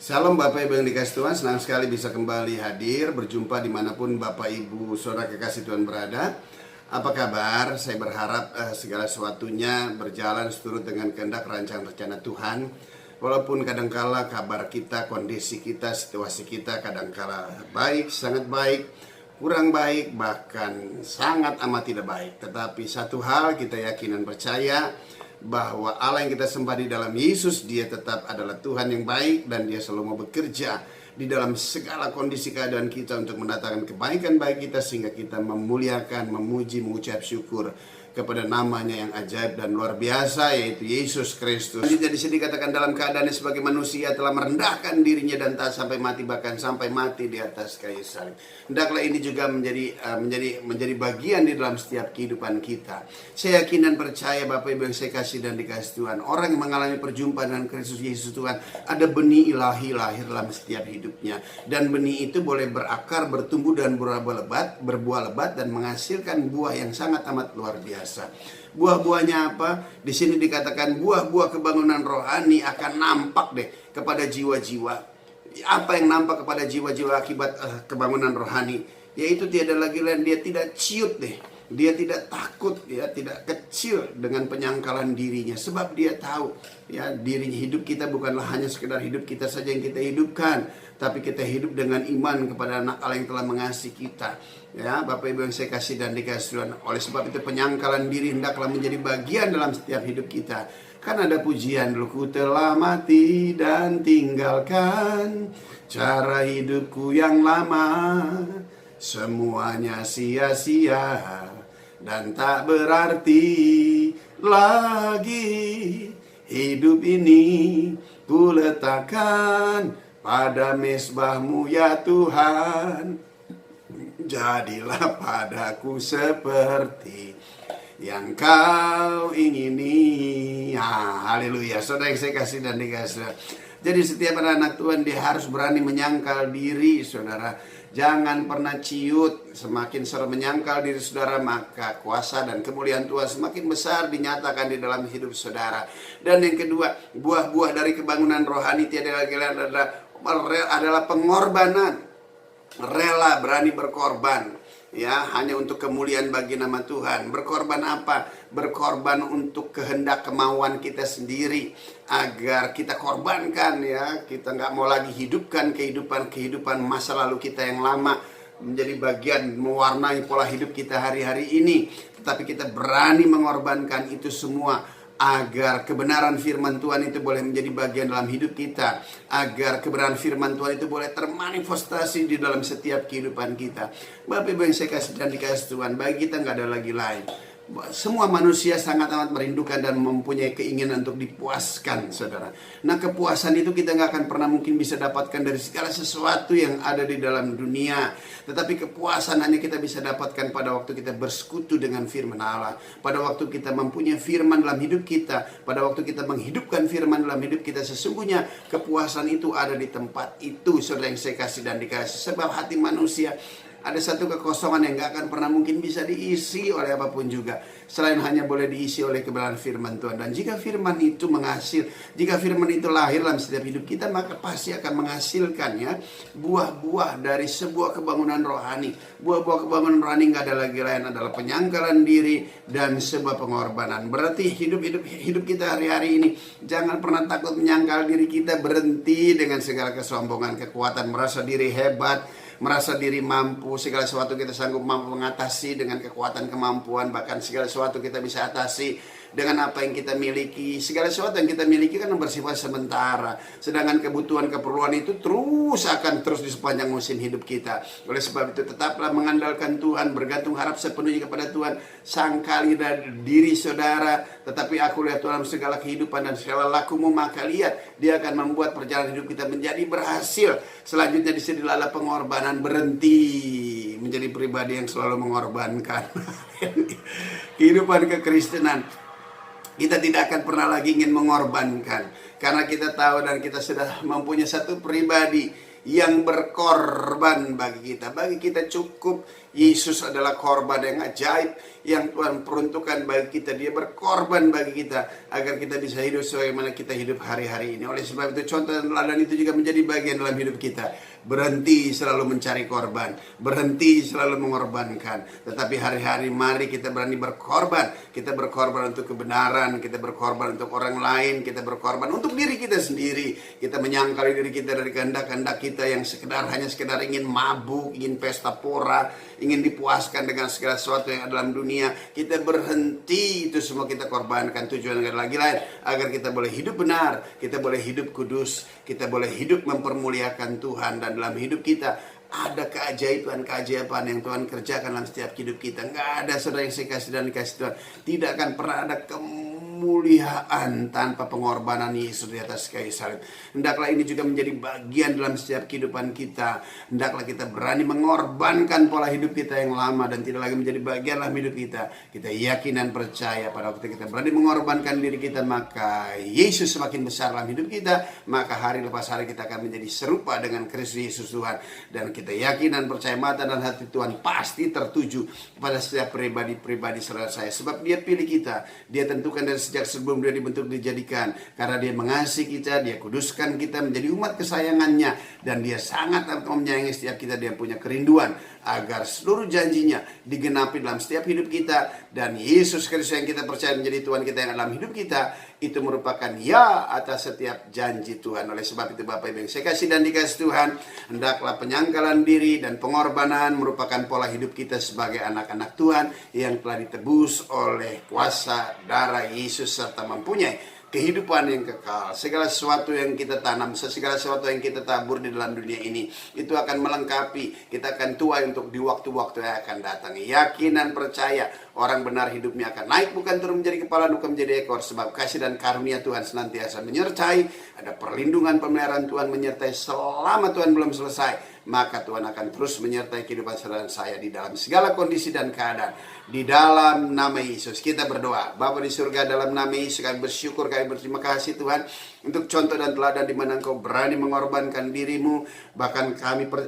Salam Bapak Ibu yang dikasih Tuhan, senang sekali bisa kembali hadir, berjumpa dimanapun Bapak Ibu Saudara kekasih Tuhan berada. Apa kabar? Saya berharap segala sesuatunya berjalan seturut dengan kehendak rancangan rencana Tuhan. Walaupun kadangkala kabar kita, kondisi kita, situasi kita kadangkala baik, sangat baik, kurang baik, bahkan sangat amat tidak baik. Tetapi satu hal kita yakin dan percaya, bahwa Allah yang kita sembah di dalam Yesus, Dia tetap adalah Tuhan yang baik dan Dia selalu mau bekerja di dalam segala kondisi keadaan kita untuk mendatangkan kebaikan bagi kita, sehingga kita memuliakan, memuji, mengucap syukur kepada namanya yang ajaib dan luar biasa, yaitu Yesus Kristus. Jadi sini dikatakan dalam keadaannya sebagai manusia telah merendahkan dirinya dan tak sampai mati, bahkan sampai mati di atas kayu salib. Hendaklah ini juga menjadi bagian di dalam setiap kehidupan kita. Saya yakin dan percaya Bapak Ibu yang saya kasih dan dikasih Tuhan, orang yang mengalami perjumpaan dengan Kristus Yesus Tuhan, ada benih ilahi lahir dalam setiap hidupnya. Dan benih itu boleh berakar, bertumbuh dan berbuah lebat dan menghasilkan buah yang sangat amat luar biasa. Buah-buahnya apa? Di sini dikatakan buah-buah kebangunan rohani akan nampak deh kepada jiwa-jiwa. Apa yang nampak kepada jiwa-jiwa akibat kebangunan rohani? Yaitu tiada lagi lain, dia tidak ciut deh. Dia tidak takut, dia tidak kecil dengan penyangkalan dirinya. Sebab dia tahu, ya, dirinya hidup kita bukanlah hanya sekedar hidup kita saja yang kita hidupkan, tapi kita hidup dengan iman kepada anak Allah yang telah mengasihi kita. Ya, Bapak Ibu yang saya kasih dan dikasih Tuhan. Oleh sebab itu penyangkalan diri hendaklah menjadi bagian dalam setiap hidup kita. Kan ada pujian dulu, ku telah mati dan tinggalkan cara hidupku yang lama, semuanya sia-sia dan tak berarti lagi. Hidup ini ku letakkan pada mezbahmu ya Tuhan. Jadilah padaku seperti yang kau ingini. Haleluya. Saudara yang saya kasih dan dikasih. Jadi setiap anak Tuhan dia harus berani menyangkal diri, saudara. Jangan pernah ciut. Semakin sering menyangkal diri saudara, maka kuasa dan kemuliaan Tuhan semakin besar dinyatakan di dalam hidup saudara. Dan yang kedua, buah-buah dari kebangunan rohani tiada lagi adalah pengorbanan. Rela, berani berkorban, ya, hanya untuk kemuliaan bagi nama Tuhan. Berkorban apa? Berkorban untuk kehendak kemauan kita sendiri, agar kita korbankan, ya. Kita nggak mau lagi hidupkan kehidupan masa lalu kita yang lama menjadi bagian mewarnai pola hidup kita hari-hari ini. Tetapi kita berani mengorbankan itu semua agar kebenaran firman Tuhan itu boleh menjadi bagian dalam hidup kita, agar kebenaran firman Tuhan itu boleh termanifestasi di dalam setiap kehidupan kita. Bapak Ibu yang saya kasih dan dikasih Tuhan, bagi kita nggak ada lagi lain. Semua manusia sangat amat merindukan dan mempunyai keinginan untuk dipuaskan, saudara. Nah, kepuasan itu kita nggak akan pernah mungkin bisa dapatkan dari segala sesuatu yang ada di dalam dunia. Tetapi kepuasan hanya kita bisa dapatkan pada waktu kita bersekutu dengan firman Allah, pada waktu kita mempunyai firman dalam hidup kita, pada waktu kita menghidupkan firman dalam hidup kita. Sesungguhnya kepuasan itu ada di tempat itu, saudara yang saya kasih dan dikasih. Sebab hati manusia ada satu kekosongan yang gak akan pernah mungkin bisa diisi oleh apapun juga, selain hanya boleh diisi oleh kebenaran firman Tuhan. Dan jika firman itu jika firman itu lahir dalam setiap hidup kita, maka pasti akan menghasilkan, ya, buah-buah dari sebuah kebangunan rohani. Buah-buah kebangunan rohani gak ada lagi lain adalah penyangkalan diri dan sebuah pengorbanan. Berarti hidup kita hari-hari ini jangan pernah takut menyangkal diri kita. Berhenti dengan segala kesombongan, kekuatan, merasa diri hebat, merasa diri mampu, segala sesuatu kita sanggup mampu mengatasi dengan kekuatan kemampuan, bahkan segala sesuatu kita bisa atasi dengan apa yang kita miliki. Segala sesuatu yang kita miliki kan bersifat sementara, sedangkan kebutuhan keperluan itu akan terus di sepanjang musim hidup kita. Oleh sebab itu tetaplah mengandalkan Tuhan, bergantung harap sepenuhnya kepada Tuhan. Sangkali dari diri saudara, tetapi aku lihat Tuhan segala kehidupan dan segala lakumu, maka lihat Dia akan membuat perjalanan hidup kita menjadi berhasil. Selanjutnya di sini adalah pengorbanan. Berhenti menjadi pribadi yang selalu mengorbankan. Kehidupan kekristenan kita tidak akan pernah lagi ingin mengorbankan, karena kita tahu dan kita sudah mempunyai satu pribadi yang berkorban bagi kita. Bagi kita cukup Yesus adalah korban yang ajaib yang Tuhan peruntukkan bagi kita. Dia berkorban bagi kita agar kita bisa hidup sebagaimana kita hidup hari-hari ini. Oleh sebab itu contoh dan teladan itu juga menjadi bagian dalam hidup kita. Berhenti selalu mencari korban, berhenti selalu mengorbankan, tetapi hari-hari mari kita berani berkorban. Kita berkorban untuk kebenaran, kita berkorban untuk orang lain, kita berkorban untuk diri kita sendiri. Kita menyangkal diri kita dari kehendak-kehendak kita yang hanya sekedar ingin mabuk, ingin pesta pora, ingin dipuaskan dengan segala sesuatu yang ada dalam dunia. Kita berhenti, itu semua kita korbankan. Tujuan lagi lain agar kita boleh hidup benar, kita boleh hidup kudus, kita boleh hidup mempermuliakan Tuhan. Dan dalam hidup kita ada keajaiban-keajaiban yang Tuhan kerjakan dalam setiap hidup kita. Nggak ada saudara yang saya kasih dan dikasih Tuhan, tidak akan pernah ada kemuliaan tanpa pengorbanan Yesus di atas kayu salib. Hendaklah ini juga menjadi bagian dalam setiap kehidupan kita. Hendaklah kita berani mengorbankan pola hidup kita yang lama dan tidak lagi menjadi bagian dalam hidup kita. Kita yakin dan percaya pada waktu kita berani mengorbankan diri kita, maka Yesus semakin besar dalam hidup kita. Maka hari lepas hari kita akan menjadi serupa dengan Kristus Yesus Tuhan. Dan kita yakin dan percaya mata dan hati Tuhan pasti tertuju kepada setiap pribadi-pribadi saudara saya. Sebab dia pilih kita, dia tentukan dari sejak sebelum dia dibentuk dijadikan. Karena dia mengasihi kita, dia kuduskan kita menjadi umat kesayangannya. Dan dia sangat menyayangi setiap kita. Dia punya kerinduan agar seluruh janjinya digenapi dalam setiap hidup kita. Dan Yesus Kristus yang kita percaya menjadi Tuhan kita yang dalam hidup kita, itu merupakan ya atas setiap janji Tuhan. Oleh sebab itu Bapak Ibu yang saya kasih dan dikasih Tuhan, hendaklah penyangkalan diri dan pengorbanan merupakan pola hidup kita sebagai anak-anak Tuhan yang telah ditebus oleh kuasa darah Yesus serta mempunyai kehidupan yang kekal. Segala sesuatu yang kita tanam, segala sesuatu yang kita tabur di dalam dunia ini, itu akan melengkapi. Kita akan tua untuk di waktu-waktu yang akan datang. Yakin dan percaya, orang benar hidupnya akan naik bukan turun menjadi kepala, bukan menjadi ekor. Sebab kasih dan karunia Tuhan senantiasa menyertai. Ada perlindungan pemeliharaan Tuhan menyertai selama Tuhan belum selesai. Maka Tuhan akan terus menyertai kehidupan saudara saya di dalam segala kondisi dan keadaan. Di dalam nama Yesus kita berdoa. Bapa di surga, dalam nama Yesus kami bersyukur, kami berterima kasih Tuhan untuk contoh dan teladan di mana Engkau berani mengorbankan dirimu. Bahkan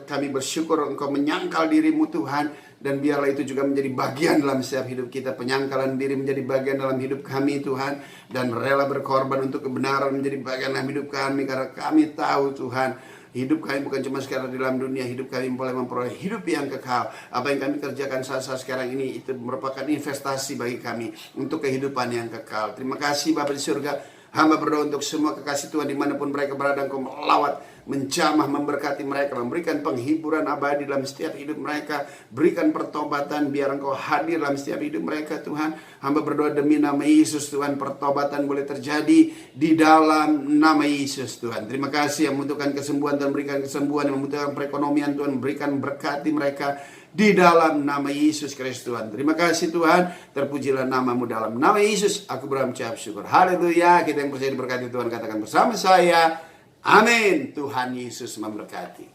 kami bersyukur Engkau menyangkal dirimu Tuhan. Dan biarlah itu juga menjadi bagian dalam setiap hidup kita. Penyangkalan diri menjadi bagian dalam hidup kami Tuhan. Dan rela berkorban untuk kebenaran menjadi bagian dalam hidup kami. Karena kami tahu Tuhan, hidup kami bukan cuma sekarang di dalam dunia. Hidup kami boleh memperoleh hidup yang kekal. Apa yang kami kerjakan saat-saat sekarang ini, itu merupakan investasi bagi kami untuk kehidupan yang kekal. Terima kasih Bapa di surga. Hamba berdoa untuk semua kekasih Tuhan dimanapun mereka berada. Engkau melawat, menjamah, memberkati mereka, memberikan penghiburan abadi dalam setiap hidup mereka. Berikan pertobatan, biar Engkau hadir dalam setiap hidup mereka Tuhan. Hamba berdoa demi nama Yesus Tuhan, pertobatan boleh terjadi di dalam nama Yesus Tuhan. Terima kasih yang membutuhkan kesembuhan Tuhan, berikan kesembuhan. Yang membutuhkan perekonomian Tuhan, berikan berkati mereka di dalam nama Yesus Kristus Tuhan. Terima kasih Tuhan, terpujilah namamu. Dalam nama Yesus aku berucap syukur. Haleluya. Kita yang percaya diberkati Tuhan katakan bersama saya, amin. Tuhan Yesus memberkati.